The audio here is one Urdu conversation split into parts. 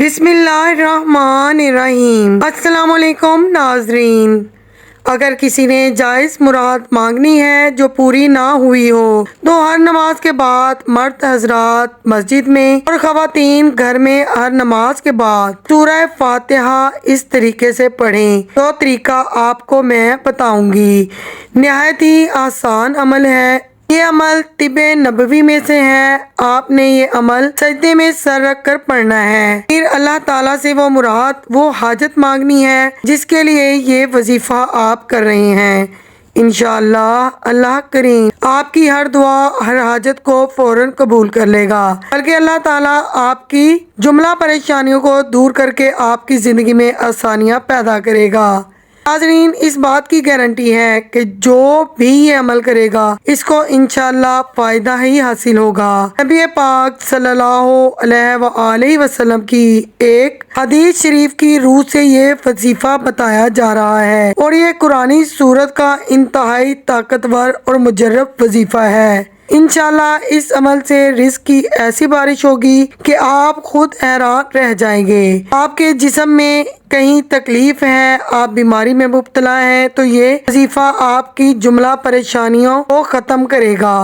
بسم اللہ الرحمن الرحیم۔ السلام علیکم ناظرین، اگر کسی نے جائز مراد مانگنی ہے جو پوری نہ ہوئی ہو تو ہر نماز کے بعد مرد حضرات مسجد میں اور خواتین گھر میں ہر نماز کے بعد سورہ فاتحہ اس طریقے سے پڑھیں۔ جو طریقہ آپ کو میں بتاؤں گی نہایت ہی آسان عمل ہے۔ یہ عمل طب نبوی میں سے ہے۔ آپ نے یہ عمل سجدے میں سر رکھ کر پڑھنا ہے، پھر اللہ تعالیٰ سے وہ مراد وہ حاجت مانگنی ہے جس کے لیے یہ وظیفہ آپ کر رہے ہیں۔ انشاءاللہ اللہ کریم آپ کی ہر دعا ہر حاجت کو فوراً قبول کر لے گا، بلکہ اللہ تعالیٰ آپ کی جملہ پریشانیوں کو دور کر کے آپ کی زندگی میں آسانیاں پیدا کرے گا۔ ناظرین، اس بات کی گارنٹی ہے کہ جو بھی یہ عمل کرے گا اس کو انشاءاللہ فائدہ ہی حاصل ہوگا۔ نبی پاک صلی اللہ علیہ وآلہ وسلم کی ایک حدیث شریف کی روح سے یہ وظیفہ بتایا جا رہا ہے اور یہ قرآنی سورت کا انتہائی طاقتور اور مجرب وظیفہ ہے۔ انشاءاللہ اس عمل سے رزق کی ایسی بارش ہوگی کہ آپ خود حیران رہ جائیں گے۔ آپ کے جسم میں کہیں تکلیف ہے، آپ بیماری میں مبتلا ہیں تو یہ وظیفہ آپ کی جملہ پریشانیوں کو ختم کرے گا۔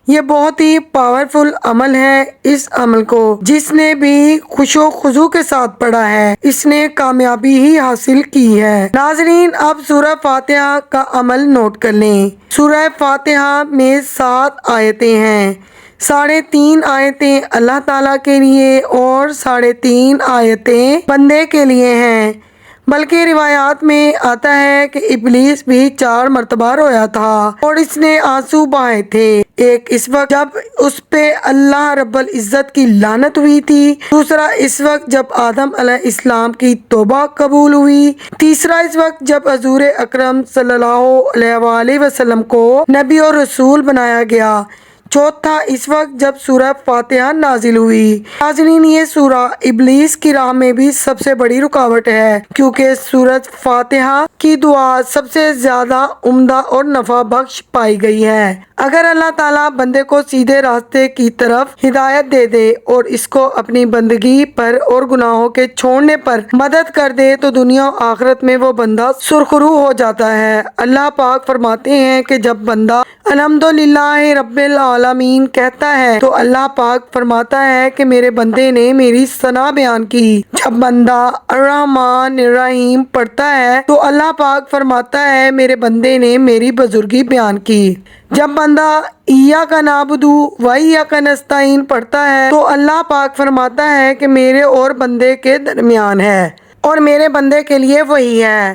یہ بہت ہی پاورفل عمل ہے۔ اس عمل کو جس نے بھی خوش و خضوع کے ساتھ پڑھا ہے اس نے کامیابی ہی حاصل کی ہے۔ ناظرین، اب سورہ فاتحہ کا عمل نوٹ کر لیں۔ سورہ فاتحہ میں 7 آیتیں ہیں۔ 3.5 آیتیں اللہ تعالیٰ کے لیے اور 3.5 آیتیں بندے کے لیے ہیں، بلکہ روایات میں آتا ہے کہ ابلیس بھی 4 مرتبہ رویا تھا اور اس نے آنسو بہائے تھے۔ ایک اس وقت جب اس پہ اللہ رب العزت کی لعنت ہوئی تھی، دوسرا اس وقت جب آدم علیہ السلام کی توبہ قبول ہوئی، تیسرا اس وقت جب حضور اکرم صلی اللہ علیہ وآلہ وسلم کو نبی اور رسول بنایا گیا، چوتھا اس وقت جب سورہ فاتحہ نازل ہوئی۔ ناظرین، یہ سورہ ابلیس کی راہ میں بھی سب سے بڑی رکاوٹ ہے، کیونکہ سورۃ فاتحہ کی دعا سب سے زیادہ عمدہ اور نفع بخش پائی گئی ہے۔ اگر اللہ تعالیٰ بندے کو سیدھے راستے کی طرف ہدایت دے دے اور اس کو اپنی بندگی پر اور گناہوں کے چھوڑنے پر مدد کر دے تو دنیا و آخرت میں وہ بندہ سرخرو ہو جاتا ہے۔ اللہ پاک فرماتے ہیں کہ جب بندہ الحمدللہ رب العالمین کہتا ہے تو اللہ پاک فرماتا ہے کہ میرے بندے نے میری ثنا بیان کی۔ جب بندہ الرحمن الرحیم پڑھتا ہے تو اللہ پاک فرماتا ہے میرے بندے نے میری بزرگی بیان کی۔ جب بندہ ایاک نعبد و ایاک نستعین پڑھتا ہے تو اللہ پاک فرماتا ہے کہ میرے اور بندے کے درمیان ہے اور میرے بندے کے لیے وہی ہے۔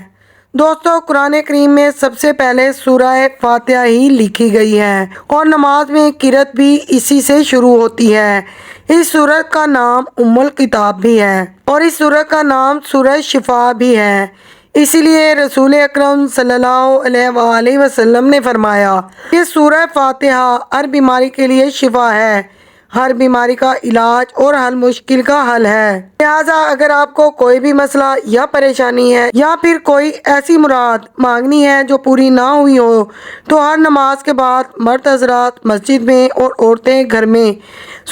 دوستو، قرآن کریم میں سب سے پہلے سورہ فاتحہ ہی لکھی گئی ہے اور نماز میں قرأت بھی اسی سے شروع ہوتی ہے۔ اس سورت کا نام ام الکتاب بھی ہے اور اس سورت کا نام سورہ شفا بھی ہے۔ اسی لیے رسول اکرم صلی اللہ علیہ وآلہ وسلم نے فرمایا کہ سورہ فاتحہ ہر بیماری کے لیے شفا ہے، ہر بیماری کا علاج اور ہر مشکل کا حل ہے۔ لہٰذا اگر آپ کو کوئی بھی مسئلہ یا پریشانی ہے یا پھر کوئی ایسی مراد مانگنی ہے جو پوری نہ ہوئی ہو تو ہر نماز کے بعد مرد حضرات مسجد میں اور عورتیں گھر میں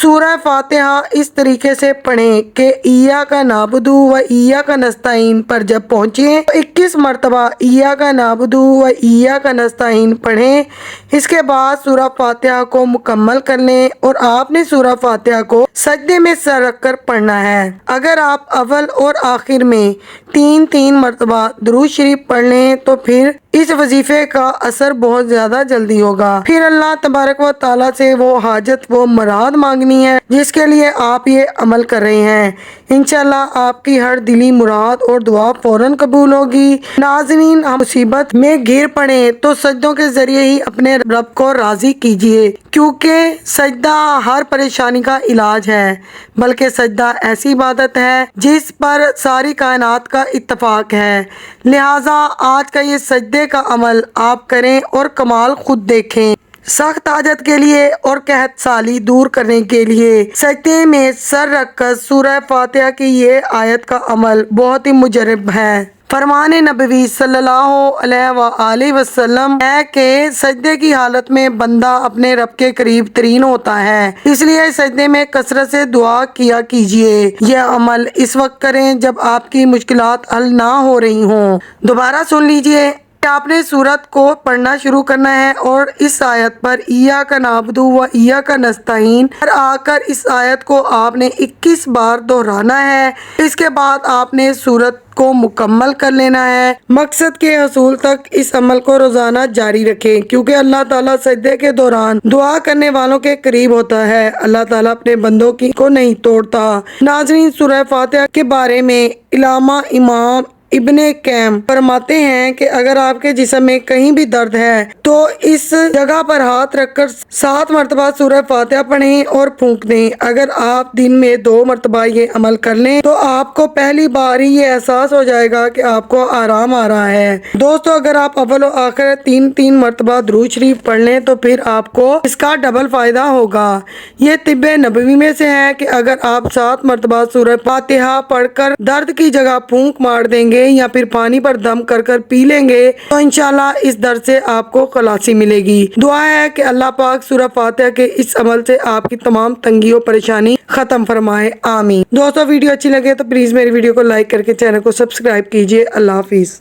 سورہ فاتحہ اس طریقے سے پڑھیں کہ ایاک نعبد و ایاک نستعین پر جب پہنچیں تو 21 مرتبہ ایاک نعبد و ایاک نستعین پڑھیں۔ اس کے بعد سورہ فاتحہ کو مکمل کر لیں اور آپ نے سورہ فاتحہ کو سجدے میں سر رکھ کر پڑھنا ہے۔ اگر آپ اول اور آخر میں 3 مرتبہ درود شریف پڑھ لیں تو پھر اس وظیفے کا اثر بہت زیادہ جلدی ہوگا۔ پھر اللہ تبارک و تعالیٰ سے وہ حاجت وہ مراد مانگنی ہے جس کے لیے آپ یہ عمل کر رہے ہیں۔ انشاءاللہ آپ کی ہر دلی مراد اور دعا فوراً قبول ہوگی۔ ناظرین، ہم مصیبت میں گر پڑیں تو سجدوں کے ذریعے ہی اپنے رب کو راضی کیجیے، کیونکہ سجدہ ہر پریشانی کا علاج ہے، بلکہ سجدہ ایسی عبادت ہے جس پر ساری کائنات کا اتفاق ہے۔ لہٰذا آج کا یہ سجدے کا عمل آپ کریں اور کمال خود دیکھیں۔ سخت حاجت کے لیے اور قحط سالی دور کرنے کے لیے سجدے میں سر رکھ کر سورہ فاتحہ کی یہ آیت کا عمل بہت ہی مجرب ہے۔ فرمان نبوی صلی اللہ علیہ وآلہ وسلم ہے کہ سجدے کی حالت میں بندہ اپنے رب کے قریب ترین ہوتا ہے، اس لیے سجدے میں کثرت سے دعا کیا کیجیے۔ یہ عمل اس وقت کریں جب آپ کی مشکلات حل نہ ہو رہی ہوں۔ دوبارہ سن لیجیے۔ آپ نے سورت کو پڑھنا شروع کرنا ہے اور اس آیت پر ایاک نعبد و ایاک نستعین پر آ کر اس آیت کو آپ نے 21 بار دہرانا ہے۔ اس کے بعد آپ نے سورت کو مکمل کر لینا ہے۔ مقصد کے حصول تک اس عمل کو روزانہ جاری رکھیں، کیونکہ اللہ تعالیٰ سجدے کے دوران دعا کرنے والوں کے قریب ہوتا ہے۔ اللہ تعالیٰ اپنے بندوں کو نہیں توڑتا۔ ناظرین، سورہ فاتحہ کے بارے میں علامہ امام ابن قیم فرماتے ہیں کہ اگر آپ کے جسم میں کہیں بھی درد ہے تو اس جگہ پر ہاتھ رکھ کر 7 مرتبہ سورہ فاتحہ پڑھیں اور پھونک دیں۔ اگر آپ دن میں 2 مرتبہ یہ عمل کر لیں تو آپ کو پہلی بار ہی یہ احساس ہو جائے گا کہ آپ کو آرام آ رہا ہے۔ دوستو، اگر آپ اول و آخر 3 مرتبہ درود شریف پڑھ لیں تو پھر آپ کو اس کا ڈبل فائدہ ہوگا۔ یہ طب نبوی میں سے ہے کہ اگر آپ 7 مرتبہ سورہ فاتحہ پڑھ کر درد کی جگہ پھونک مار دیں گے یا پھر پانی پر دم کر کر پی لیں گے تو انشاءاللہ اس درد سے آپ کو خلاصی ملے گی۔ دعا ہے کہ اللہ پاک سورہ فاتحہ کے اس عمل سے آپ کی تمام تنگی و پریشانی ختم فرمائے، آمین۔ دوستو، ویڈیو اچھی لگے تو پلیز میری ویڈیو کو لائک کر کے چینل کو سبسکرائب کیجیے۔ اللہ حافظ۔